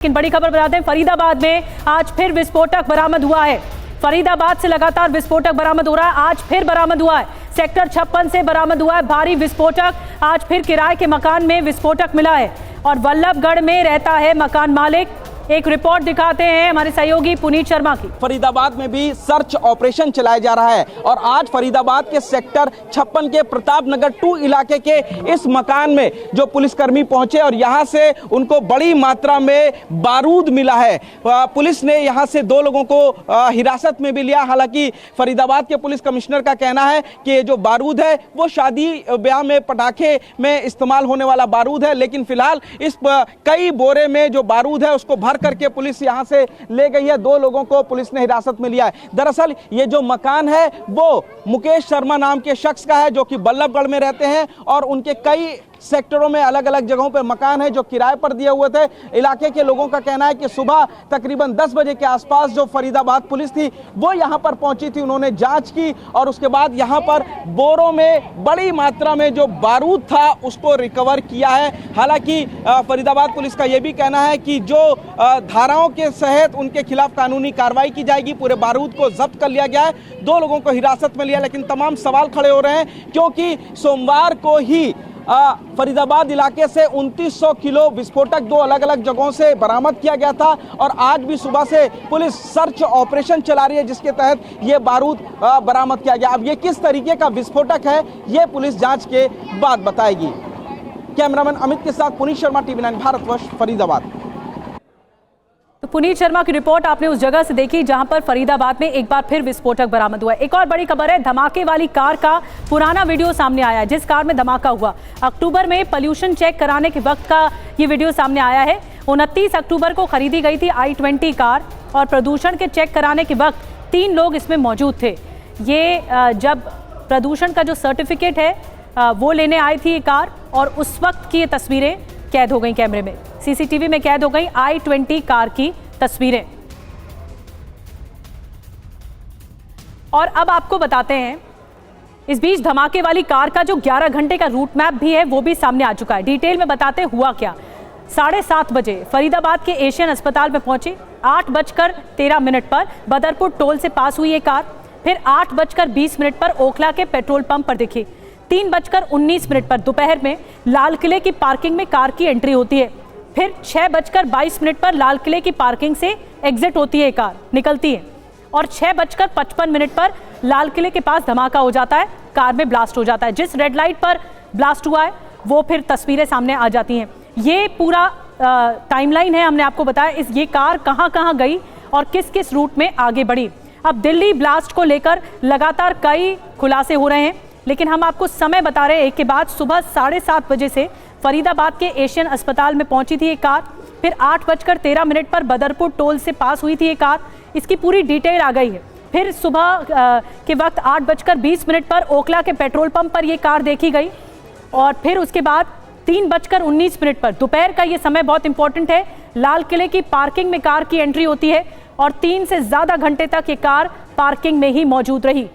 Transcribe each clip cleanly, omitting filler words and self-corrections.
लेकिन बड़ी खबर बताते हैं, फरीदाबाद में आज फिर विस्फोटक बरामद हुआ है। फरीदाबाद से लगातार विस्फोटक बरामद हो रहा है, आज फिर बरामद हुआ है। सेक्टर 56 से बरामद हुआ है भारी विस्फोटक। आज फिर किराए के मकान में विस्फोटक मिला है और वल्लभगढ़ में रहता है मकान मालिक। एक रिपोर्ट दिखाते हैं हमारे सहयोगी पुनीत शर्मा की। फरीदाबाद में भी सर्च ऑपरेशन चलाया जा रहा है और आज फरीदाबाद के सेक्टर 56 के प्रताप नगर 2 इलाके के इस मकान में जो पुलिसकर्मी पहुंचे और यहां से उनको बड़ी मात्रा में बारूद मिला है। पुलिस ने यहां से 2 लोगों को हिरासत में भी लिया। हालांकि फरीदाबाद के पुलिस कमिश्नर का कहना है कि ये जो बारूद है वो शादी ब्याह में पटाखे में इस्तेमाल होने वाला बारूद है, लेकिन फिलहाल इस कई बोरे में जो बारूद है उसको भर करके पुलिस यहां से ले गई है। 2 लोगों को पुलिस ने हिरासत में लिया है। दरअसल ये जो मकान है वो मुकेश शर्मा नाम के शख्स का है जो कि वल्लभगढ़ में रहते हैं और उनके कई सेक्टरों में अलग अलग जगहों पर मकान है जो किराए पर दिए हुए थे। इलाके के लोगों का कहना है कि सुबह तकरीबन 10 बजे के आसपास जो फरीदाबाद पुलिस थी वो यहां पर पहुंची थी। उन्होंने जांच की और उसके बाद यहां पर बोरों में बड़ी मात्रा में जो बारूद था उसको रिकवर किया है। हालांकि फरीदाबाद पुलिस का यह भी कहना है कि जो धाराओं के तहत उनके खिलाफ कानूनी कार्रवाई की जाएगी। पूरे बारूद को जब्त कर लिया गया है। 2 लोगों को हिरासत में लिया, लेकिन तमाम सवाल खड़े हो रहे हैं क्योंकि सोमवार को ही फरीदाबाद इलाके से 2900 किलो विस्फोटक 2 अलग अलग जगहों से बरामद किया गया था और आज भी सुबह से पुलिस सर्च ऑपरेशन चला रही है जिसके तहत ये बारूद बरामद किया गया। अब ये किस तरीके का विस्फोटक है ये पुलिस जांच के बाद बताएगी। कैमरामैन अमित के साथ पुनीत शर्मा, TV 9 भारतवर्ष, फरीदाबाद। तो पुनीत शर्मा की रिपोर्ट आपने उस जगह से देखी जहां पर फरीदाबाद में एक बार फिर विस्फोटक बरामद हुआ है। एक और बड़ी खबर है, धमाके वाली कार का पुराना वीडियो सामने आया है जिस कार में धमाका हुआ। अक्टूबर में पोल्यूशन चेक कराने के वक्त का ये वीडियो सामने आया है। 29 अक्टूबर को खरीदी गई थी i20 कार और प्रदूषण के चेक कराने के वक्त 3 लोग इसमें मौजूद थे। ये जब प्रदूषण का जो सर्टिफिकेट है वो लेने आई थी ये कार और उस वक्त की ये तस्वीरें कैद हो गई कैमरे में, CCTV में कैद हो गई i20 कार की तस्वीरें। और अब आपको बताते हैं, इस बीच धमाके वाली कार का जो 11 घंटे का रूट मैप भी है वो भी सामने आ चुका है। डिटेल में बताते हुआ क्या। 7:30 बजे फरीदाबाद के एशियन अस्पताल में पहुंची। 8:13 पर बदरपुर टोल से पास हुई ये कार। फिर 8:20 पर ओखला के पेट्रोल पंप पर दिखी। 3:19 पर दोपहर में लाल किले की पार्किंग में कार की एंट्री होती है। फिर 6:22 पर लाल किले की पार्किंग से एग्जिट होती है, कार निकलती है और 6:55 पर लाल किले के पास धमाका हो जाता है, कार में ब्लास्ट हो जाता है। जिस रेड लाइट पर ब्लास्ट हुआ है वो फिर तस्वीरें सामने आ जाती हैं। ये पूरा टाइमलाइन है, हमने आपको बताया ये कार कहां गई और किस किस रूट में आगे बढ़ी। अब दिल्ली ब्लास्ट को लेकर लगातार कई खुलासे हो रहे हैं, लेकिन हम आपको समय बता रहे हैं एक के बाद। सुबह 7:30 बजे से फरीदाबाद के एशियन अस्पताल में पहुंची थी ये कार। फिर 8:13 पर बदरपुर टोल से पास हुई थी ये कार। इसकी पूरी डिटेल आ गई है। फिर सुबह के वक्त 8:20 पर ओखला के पेट्रोल पंप पर ये कार देखी गई और फिर उसके बाद 3:19 पर दोपहर का ये समय बहुत इंपॉर्टेंट है, लाल किले की पार्किंग में कार की एंट्री होती है और 3 से ज़्यादा घंटे तक ये कार पार्किंग में ही मौजूद रही।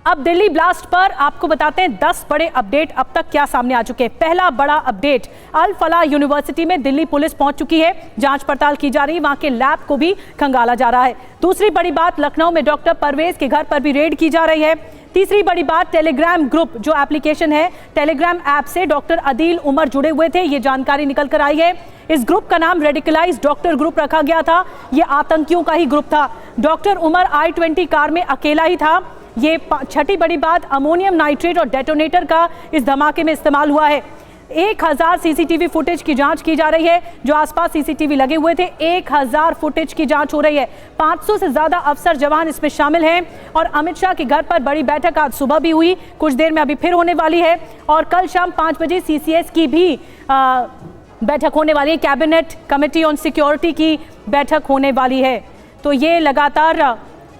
अब दिल्ली ब्लास्ट पर आपको बताते हैं 10 बड़े अपडेट अब तक क्या सामने आ चुके हैं। पहला बड़ा अपडेट, अल फलाह यूनिवर्सिटी में दिल्ली पुलिस पहुंच चुकी है। जांच पड़ताल की जा रही है, वहां के लैब को भी खंगाला जा रहा है। दूसरी बड़ी बात, लखनऊ में डॉक्टर परवेज के घर पर भी रेड की जा रही है। तीसरी बड़ी बात, टेलीग्राम ग्रुप जो एप्लीकेशन है, टेलीग्राम ऐप से डॉक्टर अदील उमर जुड़े हुए थे, ये जानकारी निकल कर आई है। इस ग्रुप का नाम रेडिकलाइज डॉक्टर ग्रुप रखा गया था, ये आतंकियों का ही ग्रुप था। डॉक्टर उमर i20 कार में अकेला ही था। ये छठी बड़ी बात, अमोनियम नाइट्रेट और डेटोनेटर का इस धमाके में इस्तेमाल हुआ है। 1000 CCTV फुटेज की जांच की जा रही है। जो आसपास CCTV लगे हुए थे 1000 फुटेज की जांच हो रही है। 500 से ज्यादा अफसर जवान इसमें शामिल हैं और अमित शाह के घर पर बड़ी बैठक आज सुबह भी हुई, कुछ देर में अभी फिर होने वाली है और कल शाम 5 बजे CCS की भी बैठक होने वाली है। कैबिनेट कमेटी ऑन सिक्योरिटी की बैठक होने वाली है। तो ये लगातार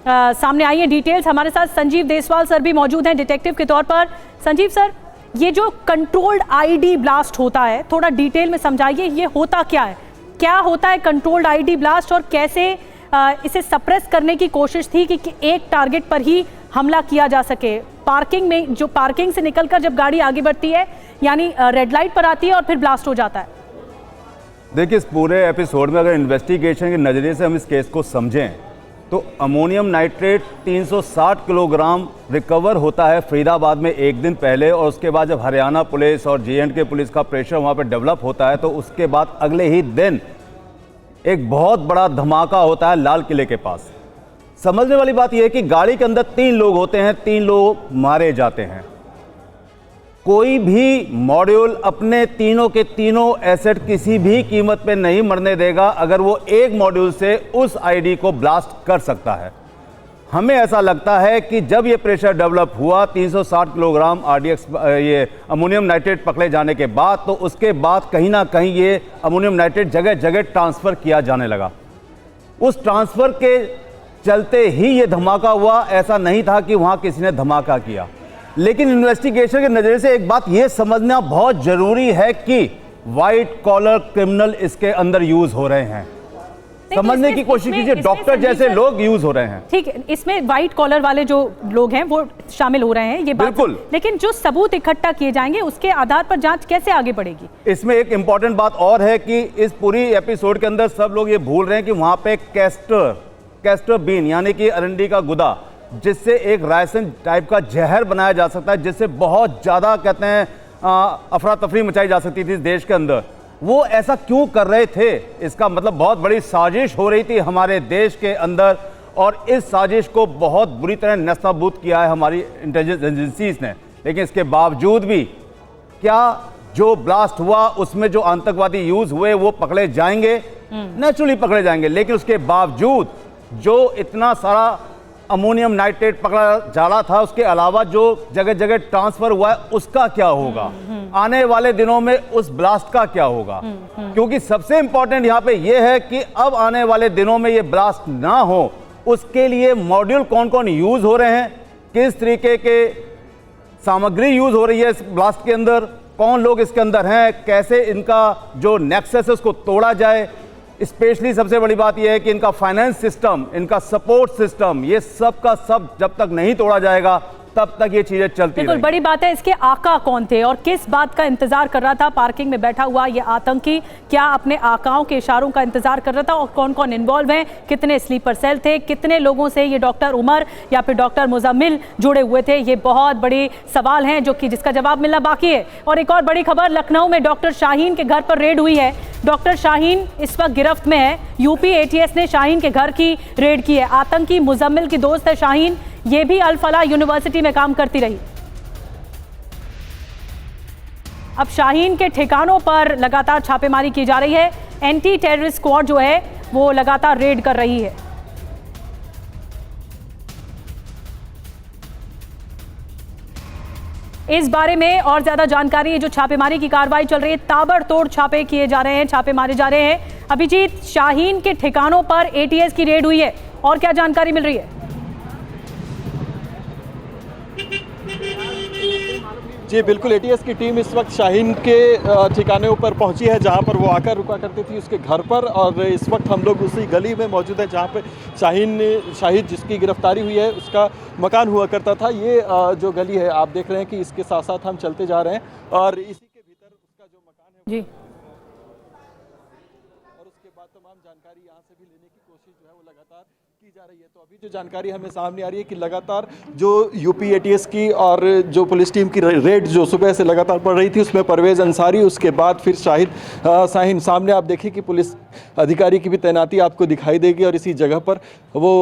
सामने आई है डिटेल्स। हमारे साथ संजीव देसवाल सर भी मौजूद हैं डिटेक्टिव के तौर पर। संजीव सर, ये जो कंट्रोल्ड आईडी ब्लास्ट होता है, थोड़ा डिटेल में समझाइए, ये होता क्या है? क्या होता है कंट्रोल्ड आईडी ब्लास्ट और कैसे इसे सप्रेस करने की कोशिश थी कि एक टारगेट पर ही हमला किया जा सके? पार्किंग में, जो पार्किंग से निकलकर जब गाड़ी आगे बढ़ती है यानी रेड लाइट पर आती है और फिर ब्लास्ट हो जाता है। देखिए, इस पूरे एपिसोड में अगर इन्वेस्टिगेशन के नज़रिए से हम इस केस को समझें तो अमोनियम नाइट्रेट 360 किलोग्राम रिकवर होता है फरीदाबाद में एक दिन पहले, और उसके बाद जब हरियाणा पुलिस और J&K पुलिस का प्रेशर वहाँ पर डेवलप होता है तो उसके बाद अगले ही दिन एक बहुत बड़ा धमाका होता है लाल किले के पास। समझने वाली बात यह है कि गाड़ी के अंदर 3 लोग होते हैं, 3 लोग मारे जाते हैं। कोई भी मॉड्यूल अपने तीनों के तीनों एसेट किसी भी कीमत पे नहीं मरने देगा अगर वो एक मॉड्यूल से उस आईडी को ब्लास्ट कर सकता है। हमें ऐसा लगता है कि जब ये प्रेशर डेवलप हुआ 360 किलोग्राम RDX ये अमोनियम नाइट्रेट पकड़े जाने के बाद, तो उसके बाद कहीं ना कहीं ये अमोनियम नाइट्रेट जगह जगह ट्रांसफ़र किया जाने लगा। उस ट्रांसफ़र के चलते ही ये धमाका हुआ, ऐसा नहीं था कि वहाँ किसी ने धमाका किया। लेकिन इन्वेस्टिगेशन के नज़रिए से एक बात यह समझना बहुत ज़रूरी है कि वाइट कॉलर क्रिमिनल इसके अंदर यूज़ हो रहे हैं। समझने की कोशिश कीजिए, डॉक्टर जैसे लोग यूज हो रहे हैं। ठीक है, इसमें व्हाइट कॉलर वाले जो लोग हैं वो शामिल हो रहे हैं, ये बात बिल्कुल। लेकिन जो सबूत इकट्ठा किए जाएंगे उसके आधार पर जांच कैसे आगे बढ़ेगी? इसमें एक इंपॉर्टेंट बात और है कि इस पूरी एपिसोड के अंदर सब लोग ये भूल रहे हैं कि वहां पे कैस्टर बीन यानी कि अरंडी का गुदा, जिससे एक रायसन टाइप का जहर बनाया जा सकता है, जिससे बहुत ज्यादा कहते हैं अफरा तफरी मचाई जा सकती थी देश के अंदर। वो ऐसा क्यों कर रहे थे? इसका मतलब बहुत बड़ी साजिश हो रही थी हमारे देश के अंदर, और इस साजिश को बहुत बुरी तरह नस्ताबूद किया है हमारी इंटेलिजेंस एजेंसीज ने। लेकिन इसके बावजूद भी क्या जो ब्लास्ट हुआ उसमें जो आतंकवादी यूज हुए वो पकड़े जाएंगे? नेचुरली पकड़े जाएंगे, लेकिन उसके बावजूद जो इतना सारा अमोनियम नाइट्रेट पकड़ा जा रहा था, उसके अलावा जो जगह जगह ट्रांसफर हुआ है उसका क्या होगा? आने वाले दिनों में उस ब्लास्ट का क्या होगा? क्योंकि सबसे इंपॉर्टेंट यहां पे यह है कि अब आने वाले दिनों में ये ब्लास्ट ना हो, उसके लिए मॉड्यूल कौन कौन यूज हो रहे हैं, किस तरीके के सामग्री यूज हो रही है इस ब्लास्ट के अंदर, कौन लोग इसके अंदर हैं, कैसे इनका जो नेक्सस है उसको तोड़ा जाए। स्पेशली सबसे बड़ी बात यह है कि इनका फाइनेंस सिस्टम, इनका सपोर्ट सिस्टम, ये सब का सब जब तक नहीं तोड़ा जाएगा तब तक ये चीजें चलती रहेंगी। बड़ी बात है, इसके आका कौन थे और किस बात का इंतजार कर रहा था पार्किंग में बैठा हुआ ये आतंकी? क्या अपने आकाओं के इशारों का इंतजार कर रहा था? और कौन कौन इन्वॉल्व हैं? कितने स्लीपर सेल थे? कितने लोगों से ये डॉक्टर उमर या फिर डॉक्टर मुजम्मिल जुड़े हुए थे? ये बहुत बड़ी सवाल हैं जो कि जिसका जवाब मिलना बाकी है। और एक और बड़ी खबर, लखनऊ में डॉक्टर शाहीन के घर पर रेड हुई है। डॉक्टर शाहीन इस वक्त गिरफ्त में है। यूपी ATS ने शाहीन के घर की रेड की है। आतंकी मुजम्मिल की दोस्त है शाहीन, ये भी अल फलाह यूनिवर्सिटी में काम करती रही। अब शाहीन के ठिकानों पर लगातार छापेमारी की जा रही है। एंटी टेररिस्ट स्क्वाड जो है वो लगातार रेड कर रही है। इस बारे में और ज्यादा जानकारी है, जो छापेमारी की कार्रवाई चल रही है, ताबड़तोड़ छापे किए जा रहे हैं, छापे मारे जा रहे हैं। अभिजीत, शाहीन के ठिकानों पर ATS की रेड हुई है और क्या जानकारी मिल रही है? जी बिल्कुल, ATS की टीम इस वक्त शाहीन के ठिकाने पर पहुंची है जहां पर वो आकर रुका करती थी उसके घर पर, और इस वक्त हम लोग उसी गली में मौजूद है जहां पे शाहिद जिसकी गिरफ्तारी हुई है उसका मकान हुआ करता था। ये जो गली है आप देख रहे हैं कि इसके साथ साथ हम चलते जा रहे हैं और इसी के भीतर उसका जो मकान है जी, और उसके बाद तमाम जानकारी यहाँ से भी लेने की कोशिश जो है वो लगातार की जा रही है। तो अभी जो जानकारी हमें सामने आ रही है कि लगातार जो यूपी ATS की और जो पुलिस टीम की रेड जो सुबह से लगातार पड़ रही थी उसमें परवेज़ अंसारी, उसके बाद फिर शाहीन सामने आप देखिए कि पुलिस अधिकारी की भी तैनाती आपको दिखाई देगी और इसी जगह पर वो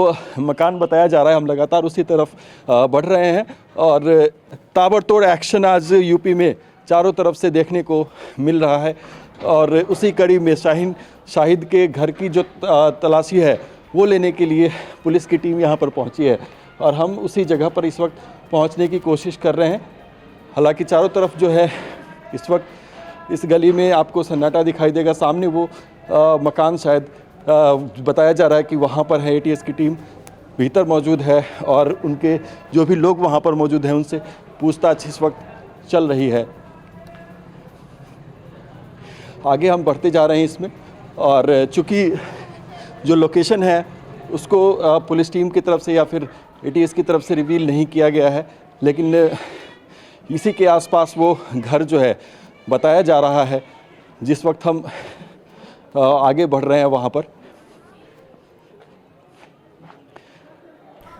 मकान बताया जा रहा है। हम लगातार उसी तरफ बढ़ रहे हैं और ताबड़तोड़ एक्शन आज यूपी में चारों तरफ से देखने को मिल रहा है। और उसी कड़ी में शाहिद के घर की जो तलाशी है वो लेने के लिए पुलिस की टीम यहाँ पर पहुँची है और हम उसी जगह पर इस वक्त पहुँचने की कोशिश कर रहे हैं। हालांकि चारों तरफ जो है इस वक्त इस गली में आपको सन्नाटा दिखाई देगा। सामने वो मकान शायद बताया जा रहा है कि वहाँ पर है ATS की टीम भीतर मौजूद है और उनके जो भी लोग वहाँ पर मौजूद हैं उनसे पूछताछ इस वक्त चल रही है। आगे हम बढ़ते जा रहे हैं इसमें, और चूँकि जो लोकेशन है उसको पुलिस टीम की तरफ से या फिर ATS की तरफ से रिवील नहीं किया गया है, लेकिन इसी के आसपास वो घर जो है बताया जा रहा है। जिस वक्त हम आगे बढ़ रहे हैं वहाँ पर।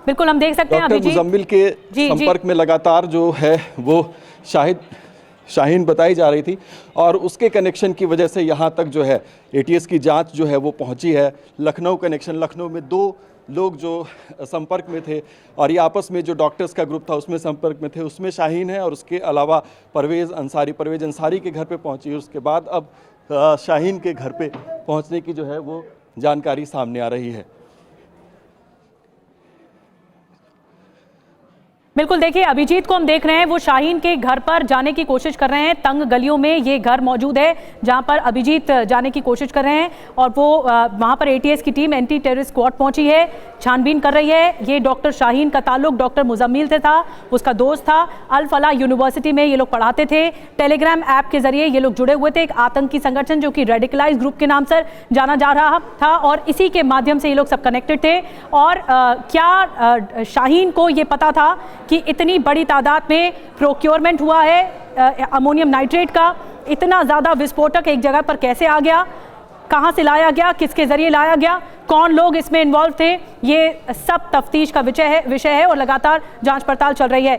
बिल्कुल हम देख सकते हैं डॉक्टर अभिजीत मुजम्मिल के संपर्क में लगातार जो है वो शाहीन बताई जा रही थी और उसके कनेक्शन की वजह से यहाँ तक जो है एटीएस की जांच जो है वो पहुँची है। लखनऊ कनेक्शन, लखनऊ में 2 लोग जो संपर्क में थे और ये आपस में जो डॉक्टर्स का ग्रुप था उसमें संपर्क में थे, उसमें शाहीन है और उसके अलावा परवेज़ अंसारी के घर पे पहुंची। उसके बाद अब शाहीन के घर पे पहुंचने की जो है वो जानकारी सामने आ रही है। बिल्कुल देखिए अभिजीत को हम देख रहे हैं, वो शाहीन के घर पर जाने की कोशिश कर रहे हैं। तंग गलियों में ये घर मौजूद है जहां पर अभिजीत जाने की कोशिश कर रहे हैं और वो वहां पर एटीएस की टीम एंटी टेररिस्ट स्क्वाड पहुंची है, छानबीन कर रही है। ये डॉक्टर शाहीन का ताल्लुक डॉक्टर मुजम्मिल से था, उसका दोस्त था। अल फलाह यूनिवर्सिटी में ये लोग पढ़ाते थे। टेलीग्राम ऐप के जरिए ये लोग जुड़े हुए थे, एक आतंकी संगठन जो कि रेडिकलाइज ग्रुप के नाम से जाना जा रहा था और इसी के माध्यम से ये लोग सब कनेक्टेड थे। और क्या शाहीन को ये पता था कि इतनी बड़ी तादाद में प्रोक्योरमेंट हुआ है अमोनियम नाइट्रेट का? इतना ज़्यादा विस्फोटक एक जगह पर कैसे आ गया? कहां से लाया गया? किसके जरिए लाया गया? कौन लोग इसमें इन्वॉल्व थे? ये सब तफ्तीश का विषय है और लगातार जांच पड़ताल चल रही है।